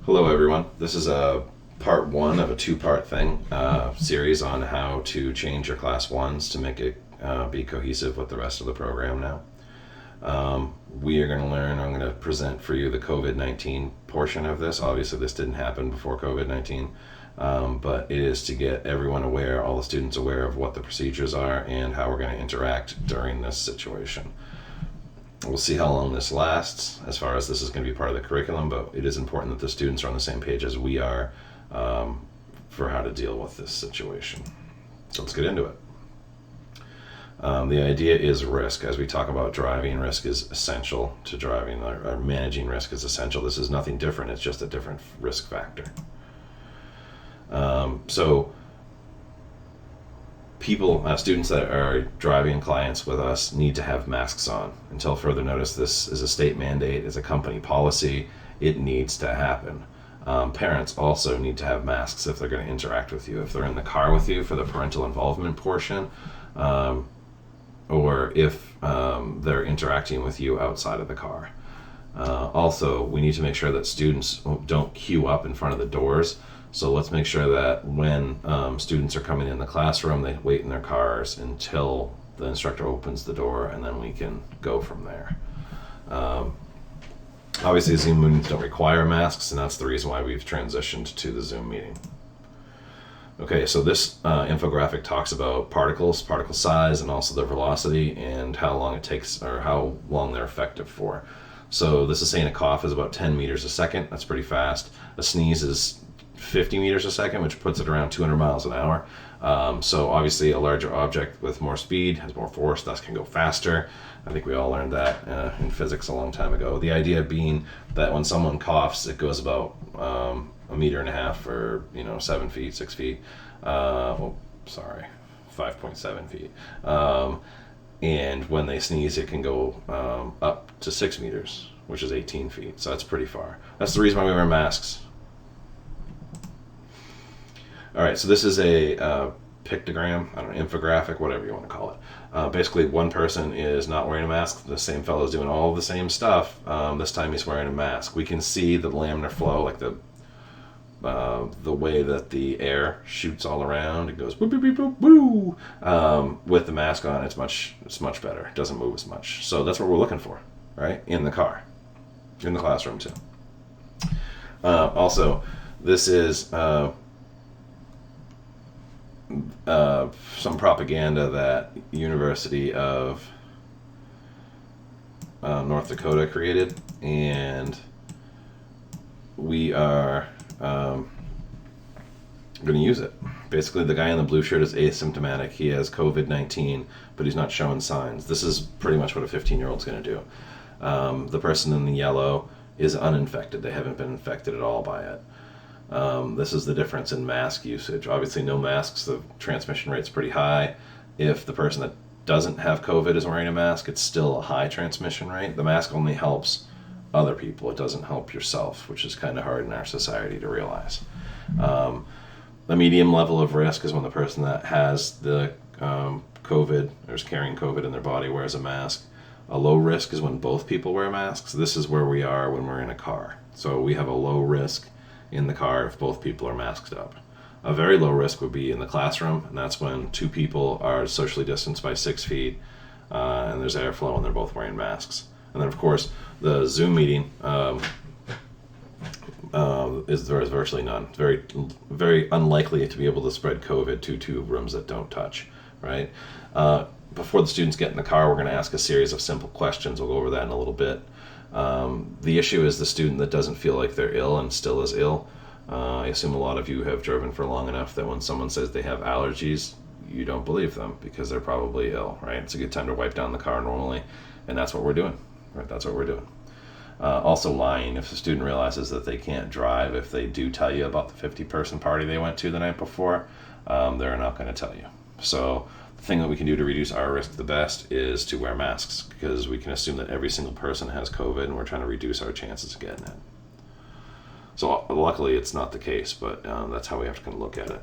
Hello, everyone. This is a part one of a two-part series on how to change your class ones to make it be cohesive with the rest of the program now. We are going to learn, I'm going to present for you the COVID-19 portion of this. Obviously, this didn't happen before COVID-19, but it is to get everyone aware, all the students aware of what the procedures are and how we're going to interact during this situation. We'll see how long this lasts as far as this is going to be part of the curriculum, but it is important that the students are on the same page as we are for how to deal with this situation. So let's get into it. The idea is risk. As we talk about driving, risk is essential to driving, or managing risk is essential. This is nothing different, it's just a different risk factor. Students that are driving clients with us need to have masks on. Until further notice, this is a state mandate, it's a company policy, it needs to happen. Parents also need to have masks if they're going to interact with you. If they're in the car with you for the parental involvement portion, or if they're interacting with you outside of the car. Also, we need to make sure that students don't queue up in front of the doors. So let's make sure that when students are coming in the classroom, they wait in their cars until the instructor opens the door, and then we can go from there. Obviously, Zoom meetings don't require masks, and that's the reason why we've transitioned to the Zoom meeting. Okay, so this infographic talks about particles, particle size, and also their velocity, and how long it takes, or how long they're effective for. So this is saying a cough is about 10 meters a second. That's pretty fast. A sneeze is 50 meters a second, which puts it around 200 miles an hour. So obviously a larger object with more speed has more force, thus can go faster. I think we all learned that in physics a long time ago. The idea being that when someone coughs, it goes about 1.5 meters, or 7 feet, 6 feet. 5.7 feet. And when they sneeze, it can go up to 6 meters, which is 18 feet. So that's pretty far. That's the reason why we wear masks. All right, so this is a pictogram, I don't know, infographic, whatever you want to call it. Basically, one person is not wearing a mask. The same fellow is doing all the same stuff. This time he's wearing a mask. We can see the laminar flow, like the way that the air shoots all around. It goes boop, boop, boop, boop, boo. With the mask on, it's much better. It doesn't move as much. So that's what we're looking for, right? In the car, in the classroom too. Also, this is some propaganda that University of North Dakota created, and we are going to use it. Basically, the guy in the blue shirt is asymptomatic. He has COVID-19, but he's not showing signs. This is pretty much what a 15-year-old's going to do. The person in the yellow is uninfected. They haven't been infected at all by it. This is the difference in mask usage. Obviously, no masks, the transmission rate's pretty high. If the person that doesn't have COVID is wearing a mask, it's still a high transmission rate. The mask only helps other people. It doesn't help yourself, which is kind of hard in our society to realize. The medium level of risk is when the person that has the COVID, or is carrying COVID in their body, wears a mask. A low risk is when both people wear masks. This is where we are when we're in a car. So we have a low risk in the car if both people are masked up. A very low risk would be in the classroom, and that's when two people are socially distanced by 6 feet, and there's airflow and they're both wearing masks. And then, of course, the Zoom meeting there's virtually none. Very, very unlikely to be able to spread COVID to two rooms that don't touch, right? Before the students get in the car, we're going to ask a series of simple questions. We'll go over that in a little bit. The issue is the student that doesn't feel like they're ill and still is ill. I assume a lot of you have driven for long enough that when someone says they have allergies, you don't believe them because they're probably ill, right? It's a good time to wipe down the car normally, and that's what we're doing, right? That's what we're doing. Also lying. If a student realizes that they can't drive, if they do tell you about the 50-person party they went to the night before, they're not going to tell you. So the thing that we can do to reduce our risk the best is to wear masks, because we can assume that every single person has COVID, and we're trying to reduce our chances of getting it. So luckily it's not the case, but that's how we have to kind of look at it.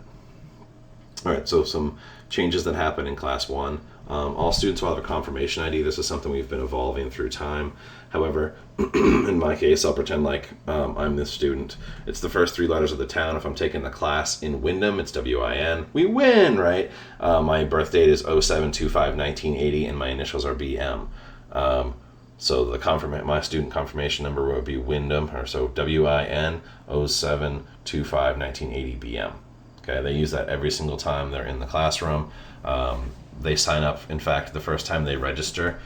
All right, so some changes that happen in Class 1. All students will have a confirmation ID. This is something we've been evolving through time. However, in my case, I'll pretend like I'm this student. It's the first three letters of the town. If I'm taking the class in Wyndham, it's WIN. We win, right? My birth date is 07/25/1980, and my initials are BM. So my student confirmation number would be Wyndham, or so WIN 07/25/1980 BM. Okay, they use that every single time they're in the classroom. They sign up, in fact, the first time they register,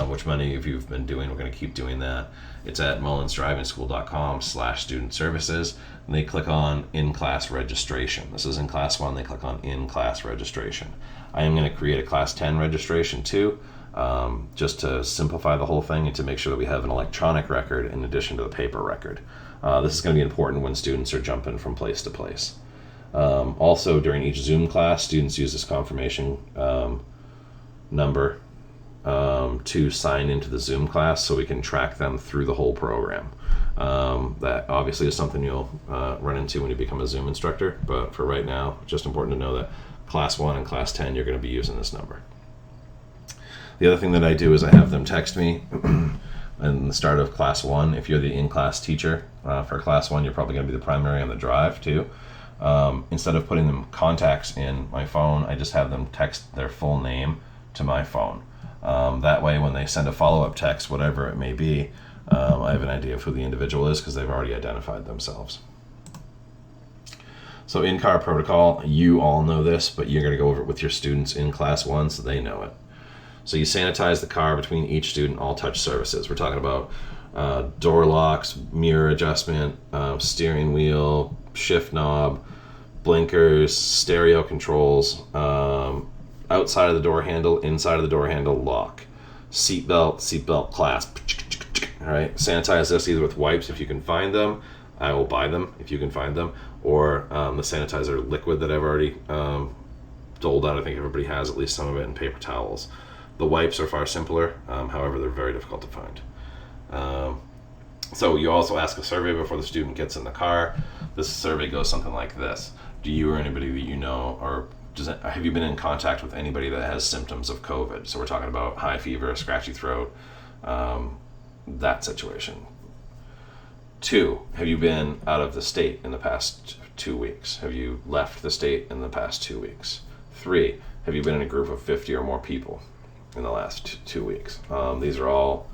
which many of you have been doing. We're going to keep doing that. It's at mullinsdrivingschool.com/student services, and they click on in-class registration. This is in Class 1. They click on in-class registration. I am going to create a Class 10 registration too, just to simplify the whole thing and to make sure that we have an electronic record in addition to the paper record. This is going to be important when students are jumping from place to place. Also, during each Zoom class, students use this confirmation number to sign into the Zoom class so we can track them through the whole program. That obviously is something you'll run into when you become a Zoom instructor, but for right now, just important to know that Class 1 and Class 10, you're going to be using this number. The other thing that I do is I have them text me in the start of Class 1. If you're the in-class teacher for Class 1, you're probably going to be the primary on the drive too. Instead of putting them contacts in my phone, I just have them text their full name to my phone. That way, when they send a follow-up text, whatever it may be, I have an idea of who the individual is because they've already identified themselves. So in-car protocol, you all know this, but you're going to go over it with your students in Class 1 so they know it. So you sanitize the car between each student, all touch surfaces. We're talking about door locks, mirror adjustment, steering wheel, shift knob, blinkers, stereo controls, outside of the door handle, inside of the door handle, lock, seatbelt clasp. All right, sanitize this either with wipes if you can find them. I will buy them if you can find them, or the sanitizer liquid that I've already doled out. I think everybody has at least some of it in paper towels. The wipes are far simpler, however, they're very difficult to find. So you also ask a survey before the student gets in the car. This survey goes something like this. Do you or anybody that you know, or have you been in contact with anybody that has symptoms of COVID? So we're talking about high fever, scratchy throat, that situation. 2, have you been out of the state in the past 2 weeks? Have you left the state in the past 2 weeks? 3, have you been in a group of 50 or more people in the last 2 weeks? These are all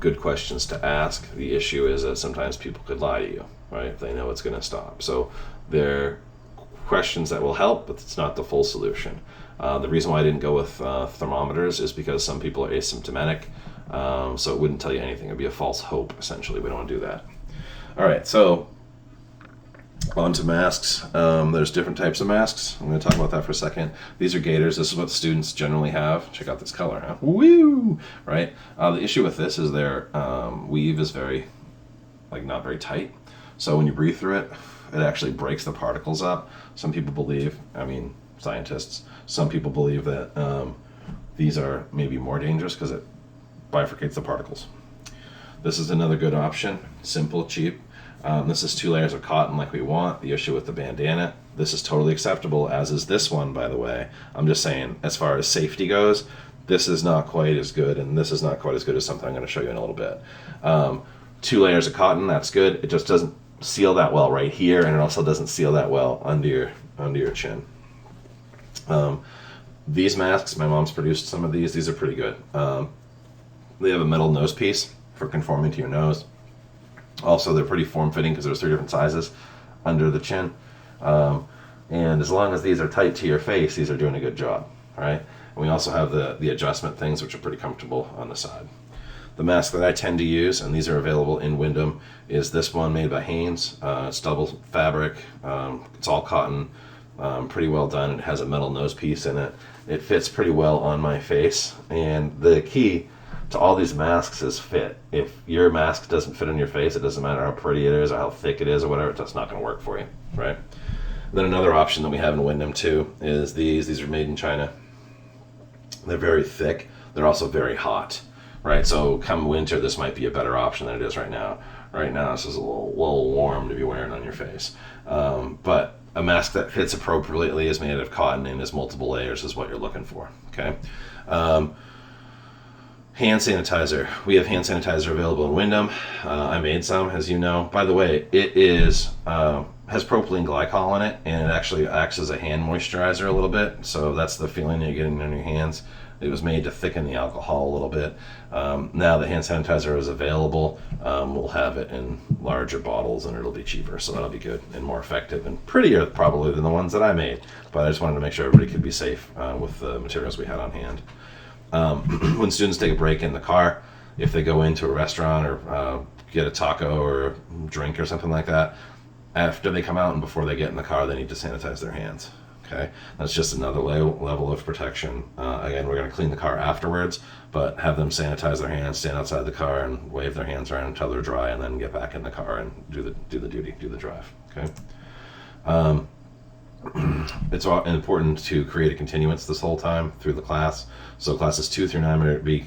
good questions to ask. The issue is that sometimes people could lie to you, right, if they know it's going to stop. So they're questions that will help, but it's not the full solution. The reason why I didn't go with thermometers is because some people are asymptomatic, so it wouldn't tell you anything. It would be a false hope, essentially. We don't want to do that. All right, so on to masks. There's different types of masks. I'm going to talk about that for a second. These are gaiters. This is what students generally have. Check out this color, huh? Woo! Right? The issue with this is their weave is not very tight. So when you breathe through it, it actually breaks the particles up. Some people believe, scientists, some people believe that these are maybe more dangerous because it bifurcates the particles. This is another good option. Simple, cheap. This is 2 layers of cotton like we want. The issue with the bandana, this is totally acceptable, as is this one, by the way. I'm just saying, as far as safety goes, this is not quite as good, and this is not quite as good as something I'm going to show you in a little bit. 2 layers of cotton, that's good. It just doesn't seal that well right here, and it also doesn't seal that well under your chin. These masks, my mom's produced some of these. These are pretty good. They have a metal nose piece for conforming to your nose. Also, they're pretty form-fitting because there's 3 different sizes under the chin. And as long as these are tight to your face, these are doing a good job, right? And we also have the adjustment things, which are pretty comfortable on the side. The mask that I tend to use, and these are available in Wyndham, is this one made by Hanes. It's double fabric. It's all cotton, pretty well done. It has a metal nose piece in it. It fits pretty well on my face. And the key to all these masks is fit. If your mask doesn't fit on your face, it doesn't matter how pretty it is or how thick it is or whatever, it's not going to work for you, right? Then another option that we have in Wyndham too is these. These are made in China. They're very thick. They're also very hot, right? So come winter, this might be a better option than it is right now. Right now, this is a little warm to be wearing on your face. But A mask that fits appropriately is made out of cotton and is multiple layers is what you're looking for. Okay. Hand sanitizer. We have hand sanitizer available in Wyndham. I made some, as you know. By the way, it is has propylene glycol in it, and it actually acts as a hand moisturizer a little bit. So that's the feeling you're getting on your hands. It was made to thicken the alcohol a little bit. Now the hand sanitizer is available. We'll have it in larger bottles, and it'll be cheaper, so that'll be good and more effective and prettier probably than the ones that I made. But I just wanted to make sure everybody could be safe with the materials we had on hand. When students take a break in the car, if they go into a restaurant or get a taco or a drink or something like that, after they come out and before they get in the car, they need to sanitize their hands. Okay, that's just another level of protection. Again, we're going to clean the car afterwards, but have them sanitize their hands, stand outside the car, and wave their hands around until they're dry, and then get back in the car and do the drive. Okay. It's important to create a continuance this whole time through the class. So classes 2 through 9 are be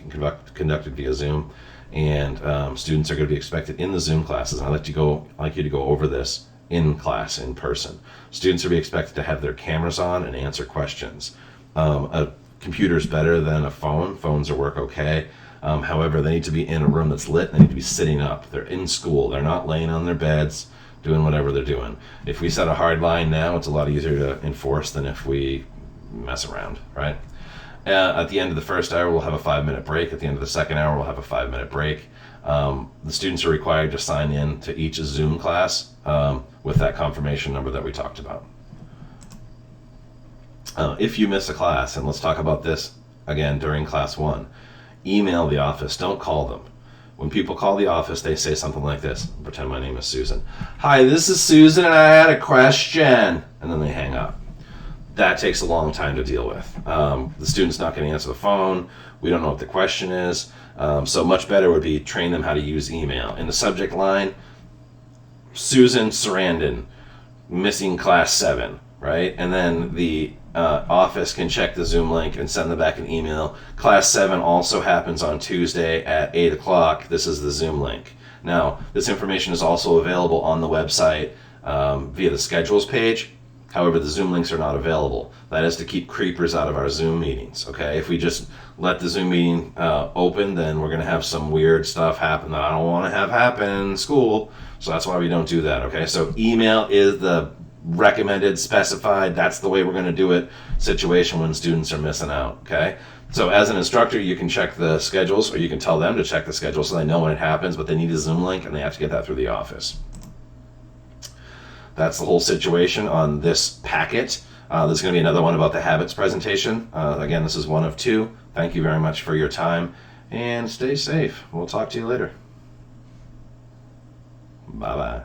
conducted via Zoom, and students are going to be expected in the Zoom classes. And I'd like you to go over this in class, in person. Students are be expected to have their cameras on and answer questions. A computer is better than a phone. Phones work okay. However, they need to be in a room that's lit. They need to be sitting up. They're in school. They're not laying on their beds doing whatever they're doing. If we set a hard line now, it's a lot easier to enforce than if we mess around, right? At the end of the first hour, we'll have a 5-minute break. At the end of the second hour, we'll have a 5-minute break. The students are required to sign in to each Zoom class with that confirmation number that we talked about. If you miss a class, and let's talk about this again during class 1, email the office, don't call them. When people call the office, they say something like this. Pretend my name is Susan. Hi, this is Susan, and I had a question. And then they hang up. That takes a long time to deal with. The student's not going to answer the phone. We don't know what the question is. So much better would be train them how to use email. In the subject line, Susan Sarandon, missing class 7, right? And then the office can check the Zoom link and send them back an email. Class 7 also happens on Tuesday at 8 o'clock. This is the Zoom link. Now, this information is also available on the website via the schedules page. However, the Zoom links are not available. That is to keep creepers out of our Zoom meetings, okay? If we just let the Zoom meeting open, then we're going to have some weird stuff happen that I don't want to have happen in school. So that's why we don't do that, okay? So email is the recommended, specified, that's the way we're going to do it situation when students are missing out, okay? So as an instructor, you can check the schedules, or you can tell them to check the schedule so they know when it happens, but they need a Zoom link and they have to get that through the office. That's the whole situation on this packet. There's going to be another one about the habits presentation. Again, this is one of 2. Thank you very much for your time, and stay safe. We'll talk to you later. Bye-bye.